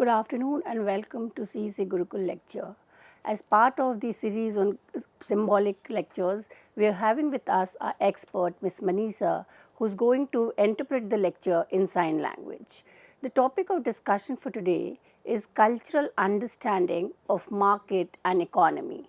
Good afternoon and welcome to CEC Gurukul lecture. As part of the series on symbolic lectures, we are having with us our expert Ms. Manisha, who is going to interpret the lecture in sign language. The topic of discussion for today is cultural understanding of market and economy.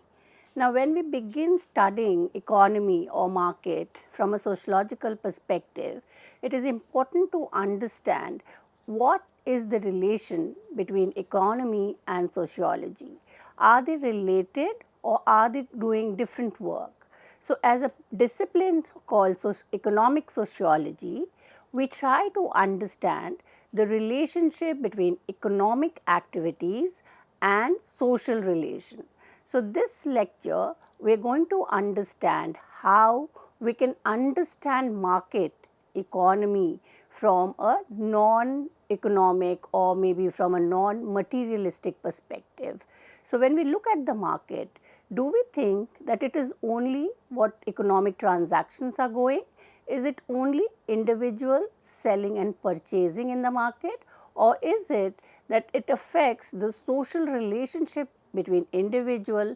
Now, when we begin studying economy or market from a sociological perspective, it is important to understand what is the relation between economy and sociology. Are they related or are they doing different work? So, as a discipline called economic sociology, we try to understand the relationship between economic activities and social relation. So, this lecture we are going to understand how we can understand market economy from a non-economic or maybe from a non-materialistic perspective. So, when we look at the market, do we think that it is only what economic transactions are going? Is it only individual selling and purchasing in the market, or is it that it affects the social relationship between individual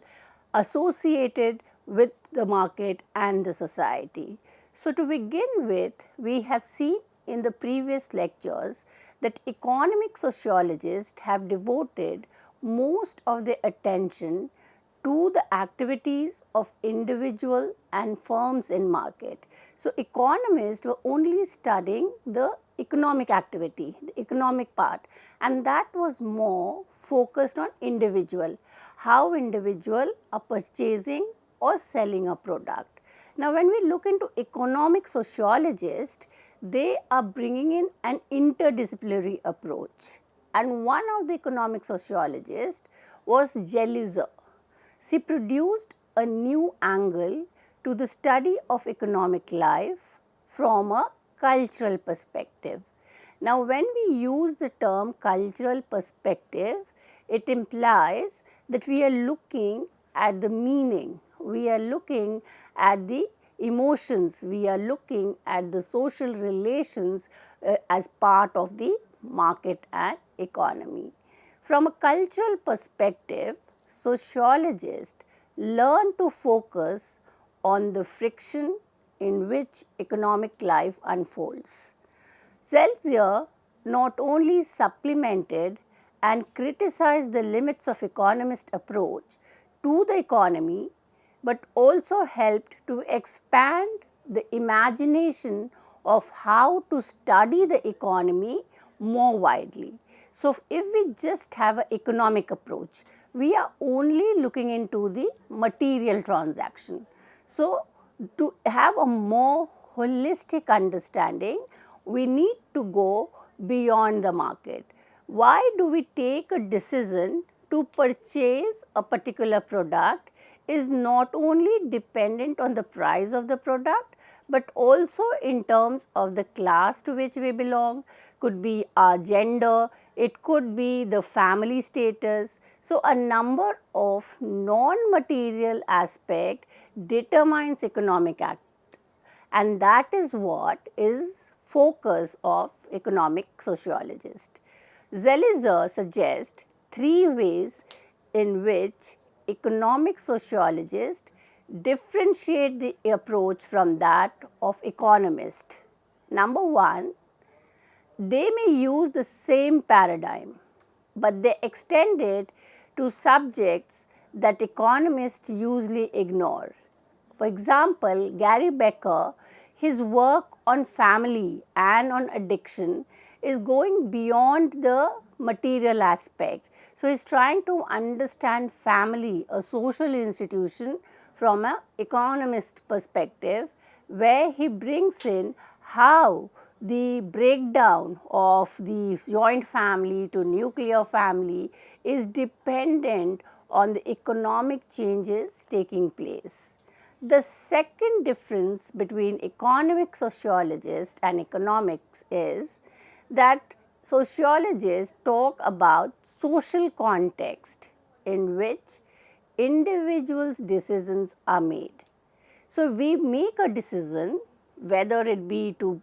associated with the market and the society? So, to begin with, we have seen in the previous lectures that economic sociologists have devoted most of their attention to the activities of individual and firms in market. So, economists were only studying the economic activity, the economic part, and that was more focused on individual, how individual are purchasing or selling a product. Now, when we look into economic sociologists, they are bringing in an interdisciplinary approach, and one of the economic sociologists was Jellizer. She produced a new angle to the study of economic life from a cultural perspective. Now, when we use the term cultural perspective, it implies that we are looking at the meaning, we are looking at the emotions, we are looking at the social relations as part of the market and economy. From a cultural perspective, sociologists learn to focus on the friction in which economic life unfolds. Seltzer not only supplemented and criticized the limits of economist approach to the economy, but also helped to expand the imagination of how to study the economy more widely. So, if we just have an economic approach, we are only looking into the material transaction. So, to have a more holistic understanding, we need to go beyond the market. Why do we take a decision to purchase a particular product is not only dependent on the price of the product, but also in terms of the class to which we belong, could be our gender, it could be the family status. So, a number of non-material aspect determines economic act, and that is what is focus of economic sociologist. Zellizer suggests 3 ways in which economic sociologists differentiate the approach from that of economists. Number 1, they may use the same paradigm, but they extend it to subjects that economists usually ignore. For example, Gary Becker, his work on family and on addiction is going beyond the material aspect. So, he is trying to understand family, a social institution, from an economist perspective, where he brings in how the breakdown of the joint family to nuclear family is dependent on the economic changes taking place. The second difference between economic sociologists and economics is that sociologists talk about social context in which individuals' decisions are made. So, we make a decision whether it be to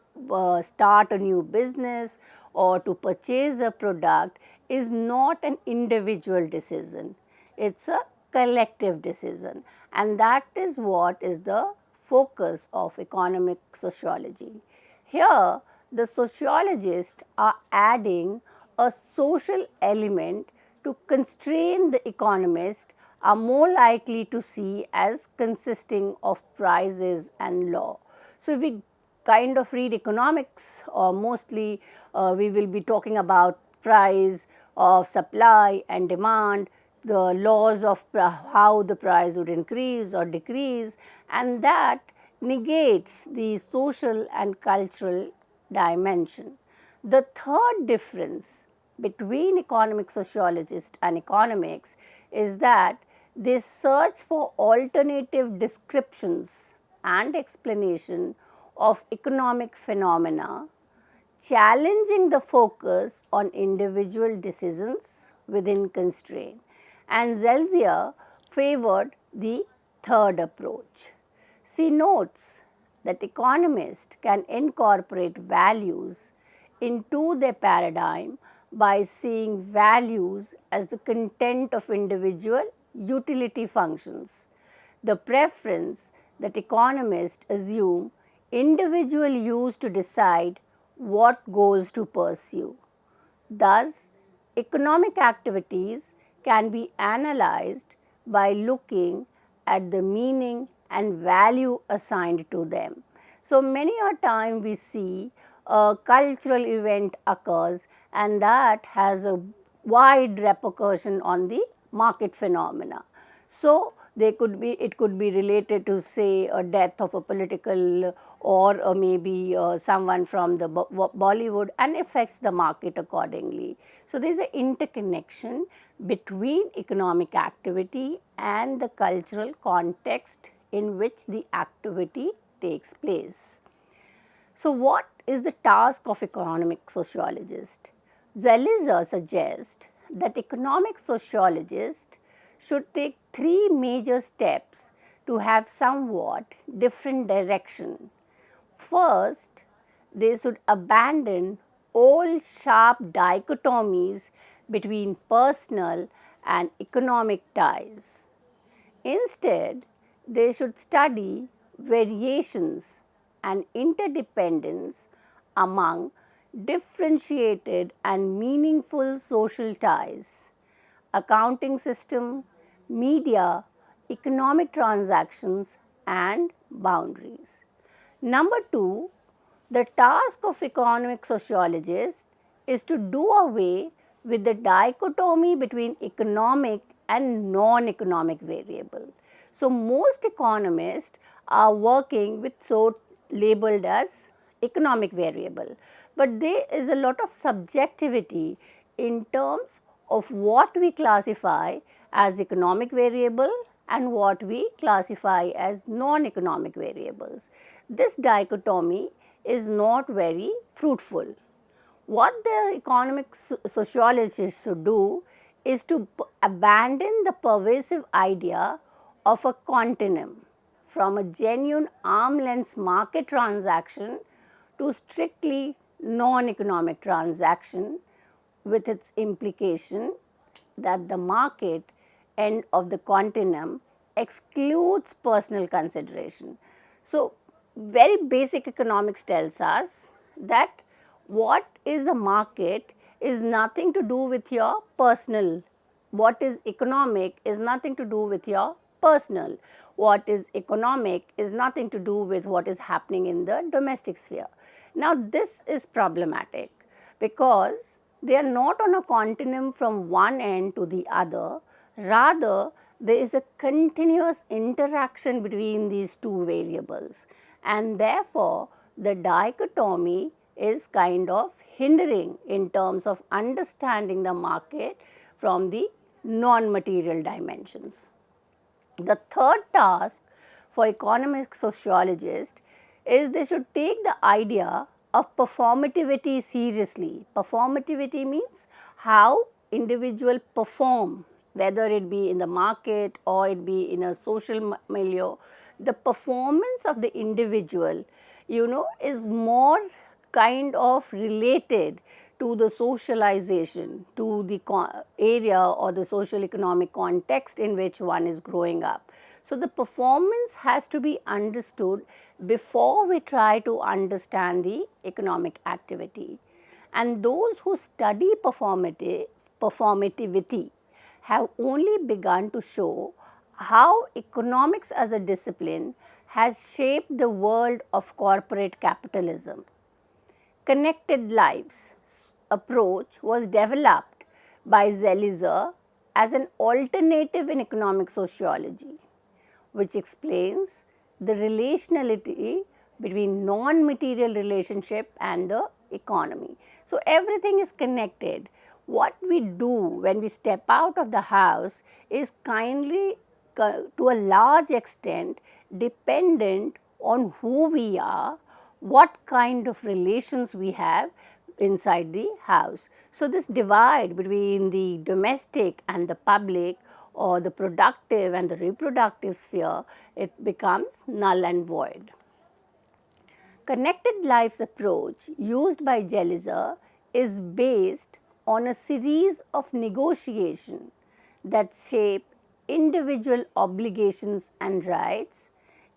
start a new business or to purchase a product is not an individual decision, it's a collective decision, and that is what is the focus of economic sociology. Here, the sociologists are adding a social element to constrain the economists are more likely to see as consisting of prices and law. So, if we kind of read economics, or mostly we will be talking about price of supply and demand, the laws of how the price would increase or decrease, and that negates the social and cultural dimension. The third difference between economic sociologists and economics is that they search for alternative descriptions and explanation of economic phenomena, challenging the focus on individual decisions within constraint. And Zelzier favored the third approach. She notes that economists can incorporate values into their paradigm by seeing values as the content of individual utility functions. The preference that economists assume individual use to decide what goals to pursue. Thus, economic activities can be analyzed by looking at the meaning and value assigned to them. So, many a time we see a cultural event occurs and that has a wide repercussion on the market phenomena. So, it could be related to, say, a death of a political or maybe someone from the Bollywood, and affects the market accordingly. So, there is an interconnection between economic activity and the cultural context in which the activity takes place. So, what is the task of economic sociologist? Zelzier suggests that economic sociologists should take three major steps to have somewhat different direction. First, they should abandon all sharp dichotomies between personal and economic ties. Instead, they should study variations and interdependence among differentiated and meaningful social ties, accounting system, media, economic transactions, and boundaries. Number two, the task of economic sociologists is to do away with the dichotomy between economic and non-economic variable. So, most economists are working with so labeled as economic variable, but there is a lot of subjectivity in terms of what we classify as economic variable and what we classify as non-economic variables. This dichotomy is not very fruitful. What the economic sociologists should do is to abandon the pervasive idea of a continuum from a genuine arm's-length market transaction to strictly non-economic transaction, with its implication that the market end of the continuum excludes personal consideration. So, very basic economics tells us that what is the market is nothing to do with your personal. What is economic is nothing to do with your personal. What is economic is nothing to do with what is happening in the domestic sphere. Now, this is problematic because they are not on a continuum from one end to the other. Rather, there is a continuous interaction between these two variables, and therefore, the dichotomy is kind of hindering in terms of understanding the market from the non-material dimensions. The third task for economic sociologists is they should take the idea of performativity seriously. Performativity means how individuals perform, whether it be in the market or it be in a social milieu. The performance of the individual, is more kind of related to the socialization, to the area or the social economic context in which one is growing up. So, the performance has to be understood before we try to understand the economic activity. And those who study performativity have only begun to show how economics as a discipline has shaped the world of corporate capitalism. Connected lives approach was developed by Zelizer as an alternative in economic sociology, which explains the relationality between non-material relationship and the economy. So, everything is connected. What we do when we step out of the house is kindly to a large extent dependent on who we are, what kind of relations we have inside the house. So, this divide between the domestic and the public or the productive and the reproductive sphere, it becomes null and void. Connected lives approach used by Zelizer is based on a series of negotiations that shape individual obligations and rights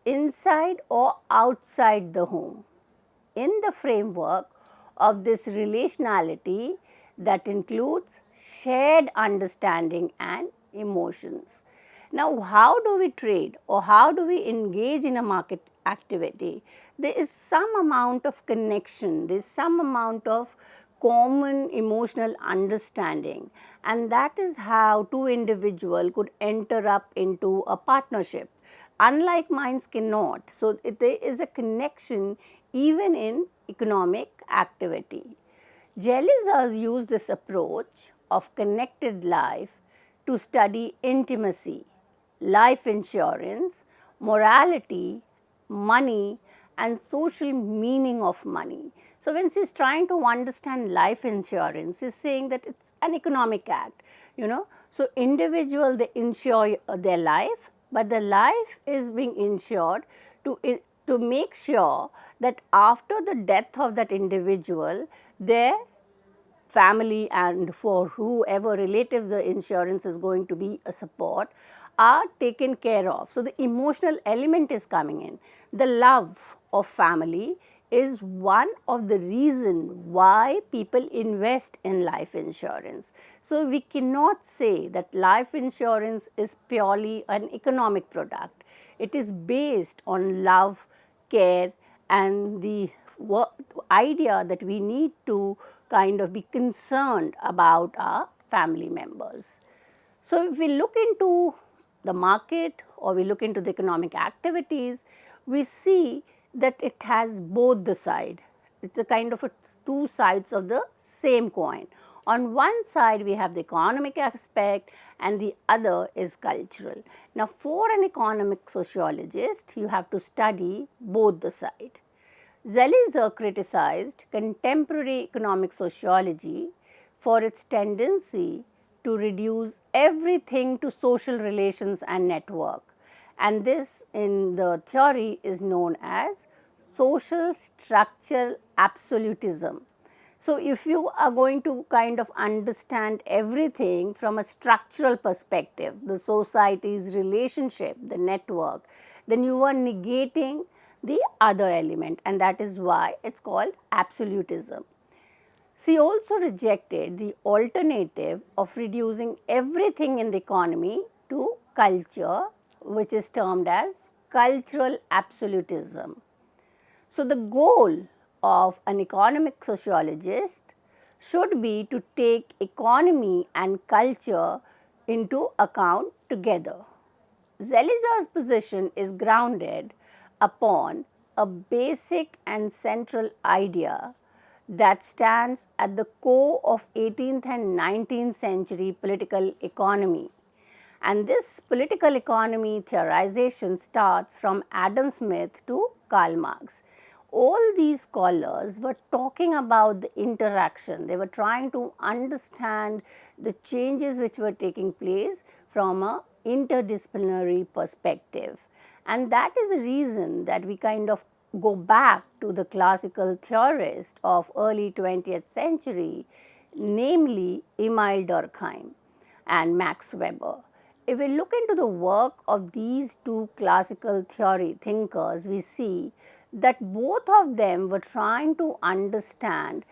inside or outside the home, in the framework of this relationality that includes shared understanding and emotions. Now, how do we trade or how do we engage in a market activity? There is some amount of connection, there is some amount of common emotional understanding, and that is how two individuals could enter up into a partnership. Unlike minds cannot. So, there is a connection even in economic activity. Zelizer used this approach of connected life to study intimacy, life insurance, morality, money, and social meaning of money. So, when she is trying to understand life insurance, she is saying that it's an economic act, So, individual they insure their life, but the life is being insured to make sure that after the death of that individual, their family and for whoever relative the insurance is going to be a support are taken care of. So, the emotional element is coming in. The love of family is one of the reason why people invest in life insurance. So, we cannot say that life insurance is purely an economic product. It is based on love, care, and the idea that we need to kind of be concerned about our family members. So, if we look into the market or we look into the economic activities, we see that it has both the side. It's a kind of two sides of the same coin. On one side, we have the economic aspect and the other is cultural. Now, for an economic sociologist, you have to study both the side. Zelizer criticized contemporary economic sociology for its tendency to reduce everything to social relations and network, and this in the theory is known as social structural absolutism. So, if you are going to kind of understand everything from a structural perspective, the society's relationship, the network, then you are negating the other element, and that is why it's called absolutism. She also rejected the alternative of reducing everything in the economy to culture, which is termed as cultural absolutism. So, the goal of an economic sociologist should be to take economy and culture into account together. Zelizer's position is grounded upon a basic and central idea that stands at the core of 18th and 19th century political economy. And this political economy theorization starts from Adam Smith to Karl Marx. All these scholars were talking about the interaction. They were trying to understand the changes which were taking place from an interdisciplinary perspective. And that is the reason that we kind of go back to the classical theorist of early 20th century, namely Emil Durkheim and Max Weber. If we look into the work of these two classical theory thinkers, we see that both of them were trying to understand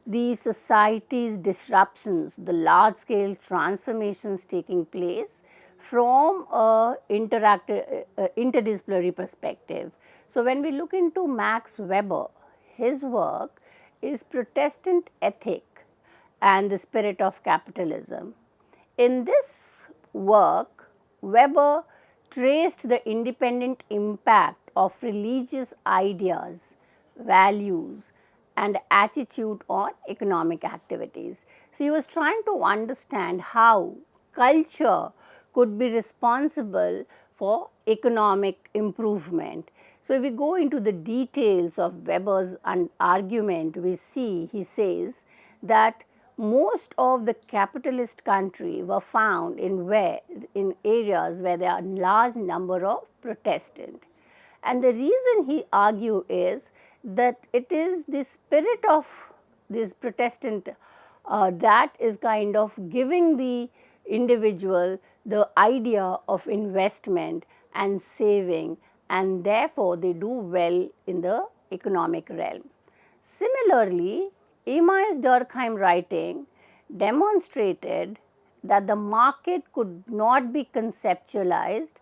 the society's disruptions, the large scale transformations taking place from a interdisciplinary perspective. So, when we look into Max Weber, his work is Protestant Ethic and the Spirit of Capitalism. In this work, Weber traced the independent impact of religious ideas, values, and attitude on economic activities. So, he was trying to understand how culture could be responsible for economic improvement. So, if we go into the details of Weber's argument, we see he says that most of the capitalist country were found in areas where there are large number of Protestant. And the reason he argue is that it is the spirit of this Protestant that is kind of giving the individual the idea of investment and saving, and therefore they do well in the economic realm. Similarly, Emil Durkheim writing demonstrated that the market could not be conceptualized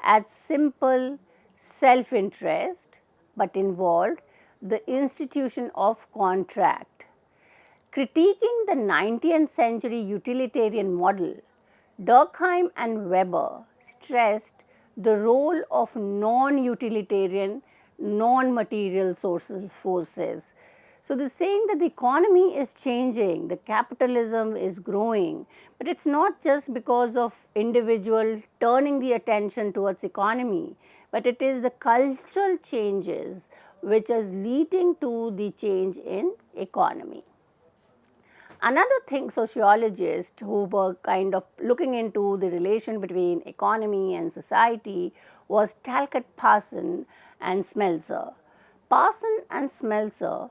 as simple self-interest, but involved the institution of contract. Critiquing the 19th century utilitarian model, Durkheim and Weber stressed the role of non-utilitarian, non-material forces. So, they're saying that the economy is changing, the capitalism is growing, but it's not just because of individual turning the attention towards economy, but it is the cultural changes which is leading to the change in economy. Another thing, sociologists who were kind of looking into the relation between economy and society was Talcott Parson and Smeltzer. Parson and Smeltzer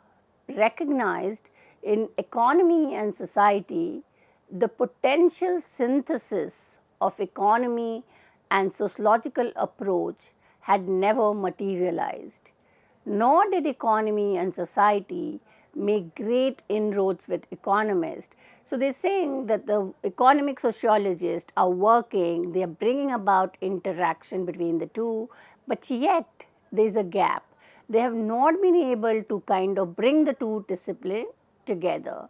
recognized in economy and society the potential synthesis of economy and sociological approach had never materialized, nor did economy and society make great inroads with economists. So, they are saying that the economic sociologists are working, they are bringing about interaction between the two, but yet there is a gap. They have not been able to kind of bring the two disciplines together.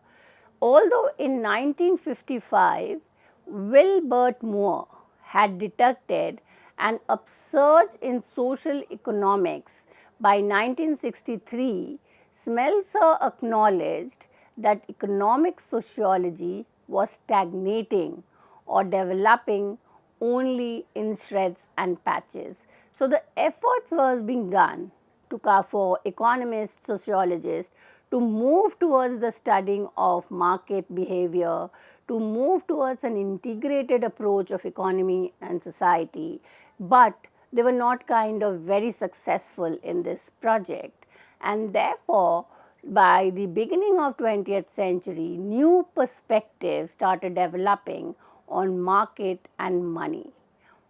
Although in 1955, Wilbert Moore had detected an upsurge in social economics, by 1963, Smeltzer acknowledged that economic sociology was stagnating or developing only in shreds and patches. So, the efforts was being done for economists, sociologists to move towards the studying of market behavior, to move towards an integrated approach of economy and society, but they were not kind of very successful in this project. And therefore, by the beginning of 20th century, new perspectives started developing on market and money.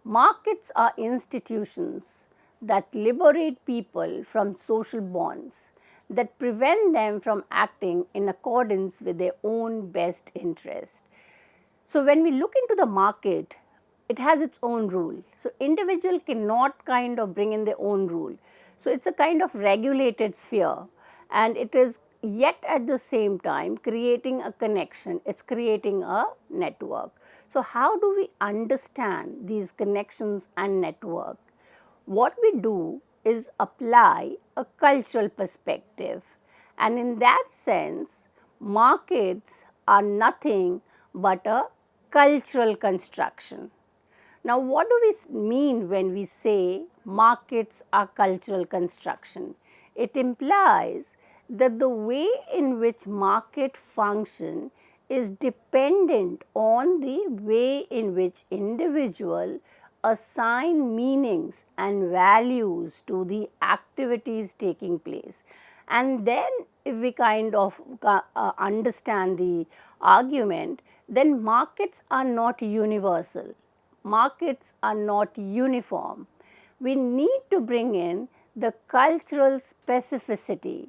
Markets are institutions that liberate people from social bonds, that prevent them from acting in accordance with their own best interest. So, when we look into the market, it has its own rule. So, individual cannot kind of bring in their own rule. So, it's a kind of regulated sphere, and it is yet at the same time creating a connection, it's creating a network. So, how do we understand these connections and network? What we do is apply a cultural perspective, and in that sense, markets are nothing but a cultural construction. Now, what do we mean when we say markets are cultural construction? It implies that the way in which market function is dependent on the way in which individual assign meanings and values to the activities taking place. And then if we kind of understand the argument, then markets are not universal, markets are not uniform. We need to bring in the cultural specificity,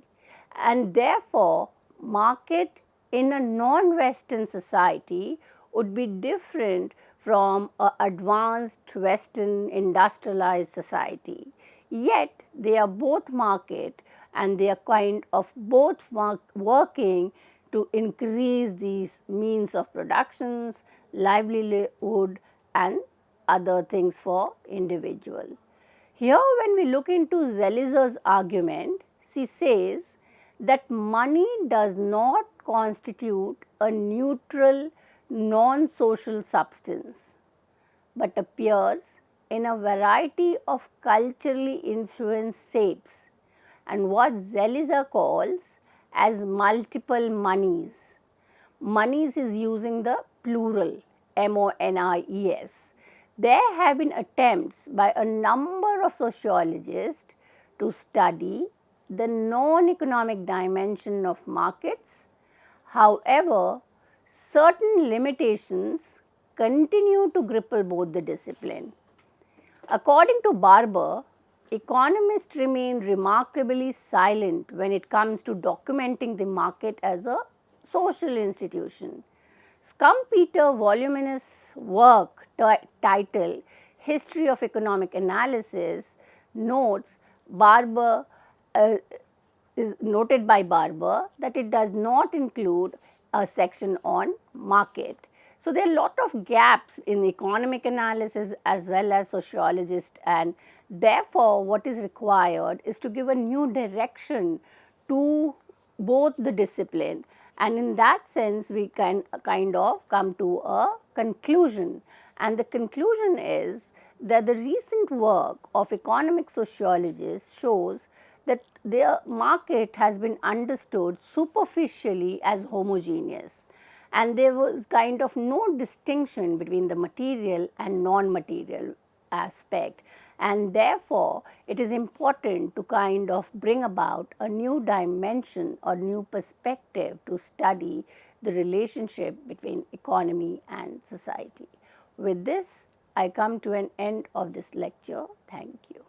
and therefore market in a non-Western society would be different from an advanced Western industrialized society. Yet they are both market, and they are kind of both working to increase these means of productions, livelihood and other things for individual. Here when we look into Zelizer's argument, she says that money does not constitute a neutral non-social substance, but appears in a variety of culturally influenced shapes and what Zelizer calls as multiple monies. Monies is using the plural, MONIES. There have been attempts by a number of sociologists to study the non-economic dimension of markets. However, certain limitations continue to cripple both the discipline. According to Barber, economists remain remarkably silent when it comes to documenting the market as a social institution. Schumpeter's voluminous work titled History of Economic Analysis notes is noted by Barber that it does not include a section on market. So, there are a lot of gaps in economic analysis as well as sociologist, and therefore, what is required is to give a new direction to both the discipline, and in that sense we can kind of come to a conclusion, and the conclusion is that the recent work of economic sociologists shows that their market has been understood superficially as homogeneous, and there was kind of no distinction between the material and non-material aspect, and therefore it is important to kind of bring about a new dimension or new perspective to study the relationship between economy and society. With this, I come to an end of this lecture. Thank you.